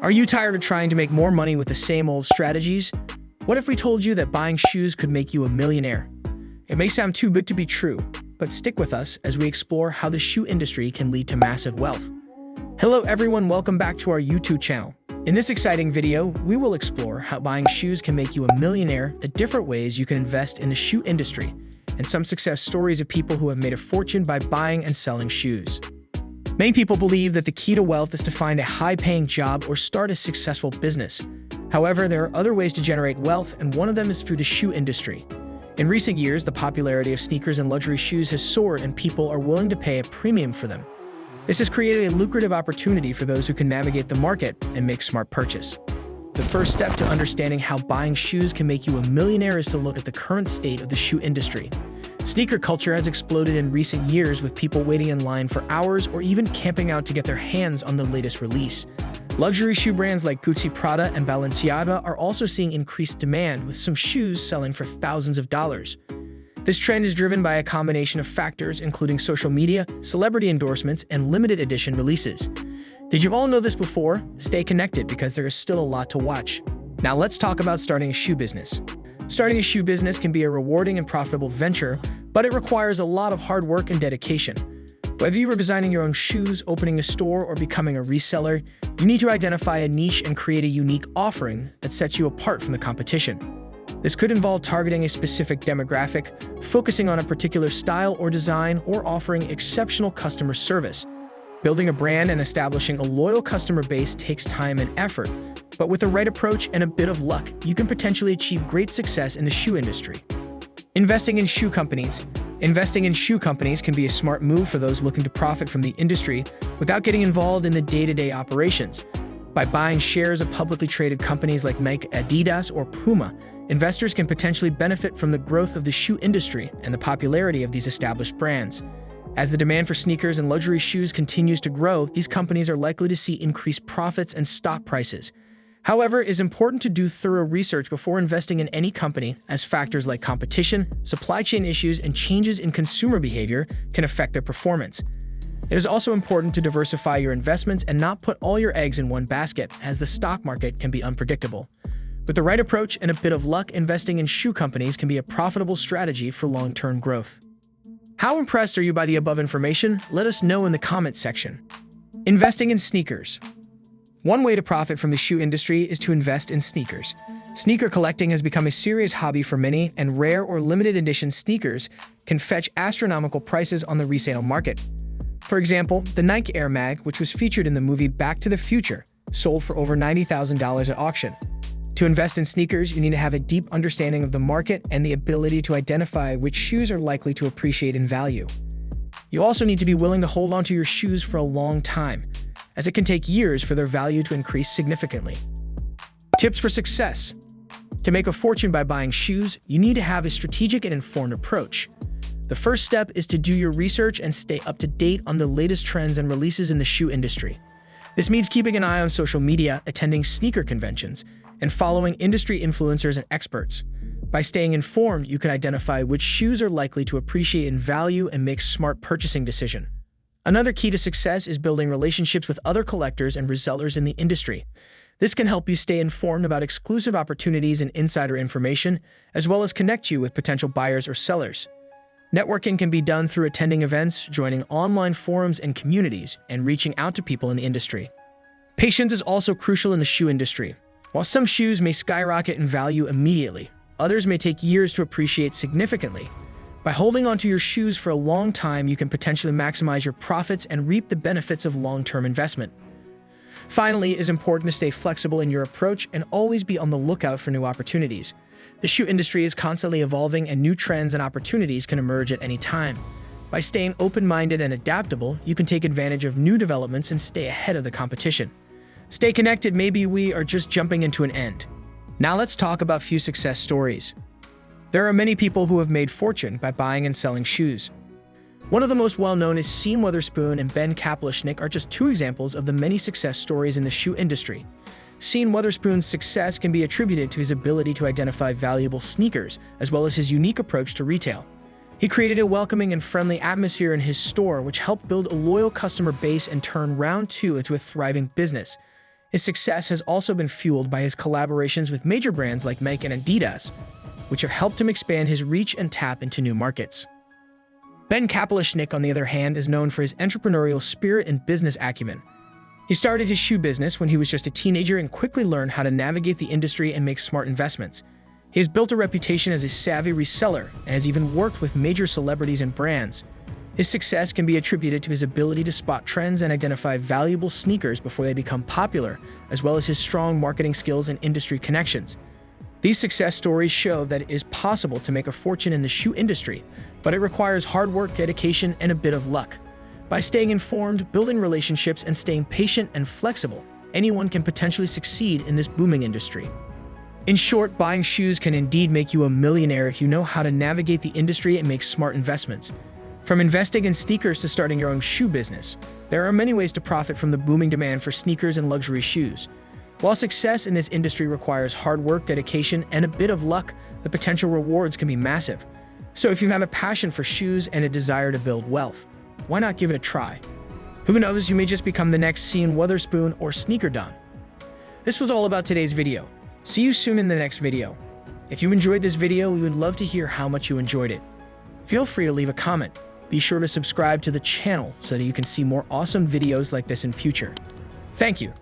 Are you tired of trying to make more money with the same old strategies? What if we told you that buying shoes could make you a millionaire? It may sound too good to be true, but stick with us as we explore how the shoe industry can lead to massive wealth. Hello everyone, welcome back to our YouTube channel. In this exciting video, we will explore how buying shoes can make you a millionaire, the different ways you can invest in the shoe industry, and some success stories of people who have made a fortune by buying and selling shoes. Many people believe that the key to wealth is to find a high-paying job or start a successful business. However, there are other ways to generate wealth, and one of them is through the shoe industry. In recent years, the popularity of sneakers and luxury shoes has soared, and people are willing to pay a premium for them. This has created a lucrative opportunity for those who can navigate the market and make smart purchase. The first step to understanding how buying shoes can make you a millionaire is to look at the current state of the shoe industry. Sneaker culture has exploded in recent years, with people waiting in line for hours or even camping out to get their hands on the latest release. Luxury shoe brands like Gucci, Prada, and Balenciaga are also seeing increased demand, with some shoes selling for thousands of dollars. This trend is driven by a combination of factors, including social media, celebrity endorsements, and limited edition releases. Did you all know this before? Stay connected because there is still a lot to watch. Now let's talk about starting a shoe business. Starting a shoe business can be a rewarding and profitable venture, but it requires a lot of hard work and dedication. Whether you are designing your own shoes, opening a store, or becoming a reseller, you need to identify a niche and create a unique offering that sets you apart from the competition. This could involve targeting a specific demographic, focusing on a particular style or design, or offering exceptional customer service. Building a brand and establishing a loyal customer base takes time and effort, but with the right approach and a bit of luck, you can potentially achieve great success in the shoe industry. Investing in shoe companies. Investing in shoe companies can be a smart move for those looking to profit from the industry without getting involved in the day-to-day operations. By buying shares of publicly traded companies like Nike, Adidas, or Puma, investors can potentially benefit from the growth of the shoe industry and the popularity of these established brands. As the demand for sneakers and luxury shoes continues to grow, these companies are likely to see increased profits and stock prices. However, it is important to do thorough research before investing in any company, as factors like competition, supply chain issues, and changes in consumer behavior can affect their performance. It is also important to diversify your investments and not put all your eggs in one basket, as the stock market can be unpredictable. With the right approach and a bit of luck, investing in shoe companies can be a profitable strategy for long-term growth. How impressed are you by the above information? Let us know in the comments section. Investing in sneakers. One way to profit from the shoe industry is to invest in sneakers. Sneaker collecting has become a serious hobby for many, and rare or limited edition sneakers can fetch astronomical prices on the resale market. For example, the Nike Air Mag, which was featured in the movie Back to the Future, sold for over $90,000 at auction. To invest in sneakers, you need to have a deep understanding of the market and the ability to identify which shoes are likely to appreciate in value. You also need to be willing to hold onto your shoes for a long time, as it can take years for their value to increase significantly. Tips for success. To make a fortune by buying shoes, you need to have a strategic and informed approach. The first step is to do your research and stay up to date on the latest trends and releases in the shoe industry. This means keeping an eye on social media, attending sneaker conventions, and following industry influencers and experts. By staying informed, you can identify which shoes are likely to appreciate in value and make smart purchasing decisions. Another key to success is building relationships with other collectors and resellers in the industry. This can help you stay informed about exclusive opportunities and insider information, as well as connect you with potential buyers or sellers. Networking can be done through attending events, joining online forums and communities, and reaching out to people in the industry. Patience is also crucial in the shoe industry. While some shoes may skyrocket in value immediately, others may take years to appreciate significantly. By holding onto your shoes for a long time, you can potentially maximize your profits and reap the benefits of long-term investment. Finally, it is important to stay flexible in your approach and always be on the lookout for new opportunities. The shoe industry is constantly evolving, and new trends and opportunities can emerge at any time. By staying open-minded and adaptable, you can take advantage of new developments and stay ahead of the competition. Stay connected, maybe we are just jumping into an end. Now let's talk about a few success stories. There are many people who have made fortune by buying and selling shoes. One of the most well-known is Sean Wotherspoon and Ben Kaplishnik are just two examples of the many success stories in the shoe industry. Sean Wotherspoon's success can be attributed to his ability to identify valuable sneakers, as well as his unique approach to retail. He created a welcoming and friendly atmosphere in his store, which helped build a loyal customer base and turn Round 2 into a thriving business. His success has also been fueled by his collaborations with major brands like Nike and Adidas, which have helped him expand his reach and tap into new markets. Ben Kaplishnik, on the other hand, is known for his entrepreneurial spirit and business acumen. He started his shoe business when he was just a teenager and quickly learned how to navigate the industry and make smart investments. He has built a reputation as a savvy reseller and has even worked with major celebrities and brands. His success can be attributed to his ability to spot trends and identify valuable sneakers before they become popular, as well as his strong marketing skills and industry connections. These success stories show that it is possible to make a fortune in the shoe industry, but it requires hard work, dedication, and a bit of luck. By staying informed, building relationships, and staying patient and flexible, anyone can potentially succeed in this booming industry. In short, buying shoes can indeed make you a millionaire if you know how to navigate the industry and make smart investments. From investing in sneakers to starting your own shoe business, there are many ways to profit from the booming demand for sneakers and luxury shoes. While success in this industry requires hard work, dedication, and a bit of luck, the potential rewards can be massive. So if you have a passion for shoes and a desire to build wealth, why not give it a try? Who knows, you may just become the next Sean Wotherspoon or Sneaker Don. This was all about today's video. See you soon in the next video. If you enjoyed this video, we would love to hear how much you enjoyed it. Feel free to leave a comment. Be sure to subscribe to the channel so that you can see more awesome videos like this in future. Thank you.